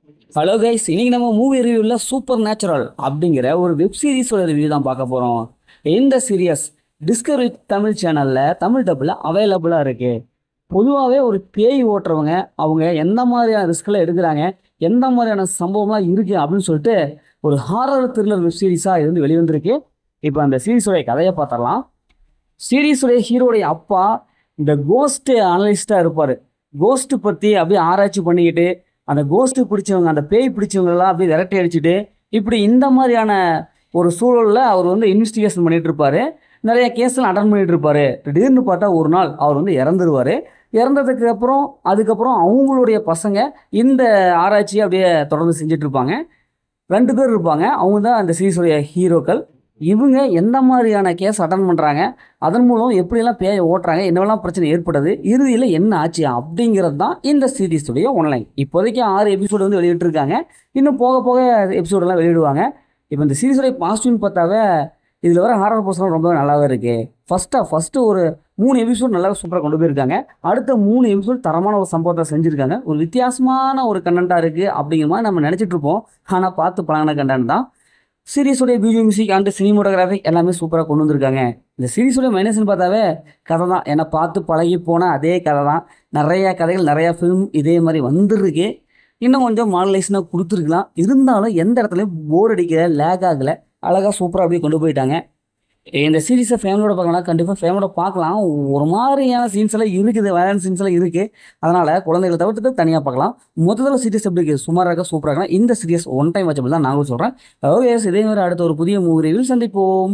Hello guys, இன்னைக்கு நம்ம movie ரிவ்யூவில் சூப்பர் நேச்சுரல் அப்படிங்கிற ஒரு வெப் சீரிஸோட ரிவ்யூ தான் பார்க்க போகிறோம். இந்த சீரியஸ் டிஸ்கவரி தமிழ் சேனலில் தமிழ் டப்பில் அவைலபிளாக இருக்குது. பொதுவாகவே ஒரு பேய் ஓட்டுறவங்க அவங்க எந்த மாதிரியான ரிஸ்கில் எடுக்கிறாங்க, எந்த மாதிரியான சம்பவம்லாம் இருக்குது அப்படின்னு சொல்லிட்டு ஒரு ஹாரர் த்ரில்லர் வெப் சீரிஸாக இது வந்து வெளிவந்திருக்கு. இப்போ அந்த சீரிஸோடைய கதையை பார்த்துடலாம். சீரிஸுடைய ஹீரோடைய அப்பா இந்த கோஸ்ட் அனலிஸ்டாக இருப்பார். கோஸ்ட்டு பற்றி அப்படியே ஆராய்ச்சி பண்ணிக்கிட்டு அந்த கோஸ்ட்டு பிடிச்சவங்க, அந்த பேய் பிடிச்சவங்கெல்லாம் அப்படியே விரட்டி அடிச்சுட்டு இப்படி இந்த மாதிரியான ஒரு சூழலில் அவர் வந்து இன்வெஸ்டிகேஷன் பண்ணிகிட்டு இருப்பார். நிறைய கேஸ்லாம் அட்டன் பண்ணிகிட்டு இருப்பார். திடீர்னு பார்த்தா ஒரு நாள் அவர் வந்து இறந்துருவார். இறந்ததுக்கு அப்புறம் அதுக்கப்புறம் அவங்களுடைய பசங்க இந்த ஆராய்ச்சியை அப்படியே தொடர்ந்து செஞ்சுட்டு இருப்பாங்க. 2 பேர் இருப்பாங்க. அவங்க தான் அந்த சீரிஸுடைய ஹீரோக்கள். இவங்க எந்த மாதிரியான கேஸ் அட்டன் பண்ணுறாங்க, அதன் மூலம் எப்படியெல்லாம் பேயை ஓட்டுறாங்க, என்னவெல்லாம் பிரச்சனை ஏற்படுது, இறுதியில் என்ன ஆச்சு அப்படிங்கிறது தான் இந்த சீரிஸுடைய ஒன்லைன். இப்போதைக்கு 6 எபிசோடு வந்து வெளியிட்டிருக்காங்க. இன்னும் போக போக எபிசோடெல்லாம் வெளியிடுவாங்க. இப்போ இந்த சீரிஸுடைய பாசிட்டிவ்னு பார்த்தாவே இதில் வர ஹாரர் போர்ஷன் ரொம்ப நல்லாவே இருக்குது. ஃபஸ்ட்டு ஒரு 3 எபிசோட் நல்லா சூப்பராக கொண்டு போயிருக்காங்க. அடுத்த 3 எபிசோட் தரமான ஒரு சம்பவத்தை செஞ்சுருக்காங்க. ஒரு வித்தியாசமான ஒரு கண்டென்ட்டாக இருக்குது அப்படிங்கிற மாதிரி நம்ம நினச்சிட்டு இருப்போம். ஆனால் பார்த்து பழகின கண்டென்ட் தான். சீரிஸோடைய பிஜிஎம் மியூசிக் அண்ட் சினிமோட்டோகிராஃபிக் எல்லாமே சூப்பராக கொண்டு வந்திருக்காங்க. இந்த சீரிஸோடைய மைனஸ்ன்னு பார்த்தாவே கதை தான். என்னை பார்த்து பழகி போனால் அதே கதை தான். நிறையா கதைகள், நிறையா ஃபிலிம் இதே மாதிரி வந்துருக்கு. இன்னும் கொஞ்சம் மாடலேஷனாக கொடுத்துருக்கலாம். இருந்தாலும் எந்த இடத்துலையும் போர் அடிக்கல, லேக் ஆகலை. அழகாக சூப்பராக அப்படியே கொண்டு போயிட்டாங்க. இந்த சீரிஸை ஃபேமிலியோட பார்க்கலாம். கண்டிப்பாக ஃபேமிலியோட பார்க்கலாம். ஒரு மாதிரியான சீன்ஸ் எல்லாம் இருக்குது, வயலன்ஸ் சீன்ஸ் எல்லாம் இருக்குது. அதனால் குழந்தைகளை தவிர்த்துட்டு தனியாக பார்க்கலாம். மொத்தத்தில் சீரிஸ் எப்படி இருக்குது, சுமாராக இருக்கா, சூப்பராக இருக்கலாம். இந்த சீரிஸ் ஒன் டைம் வச்சபடி தான் நாங்களும் சொல்கிறேன். ஓகே, இதே மாதிரி அடுத்த ஒரு புதிய மூவி ரிவ்யூவில் சந்திப்போம்.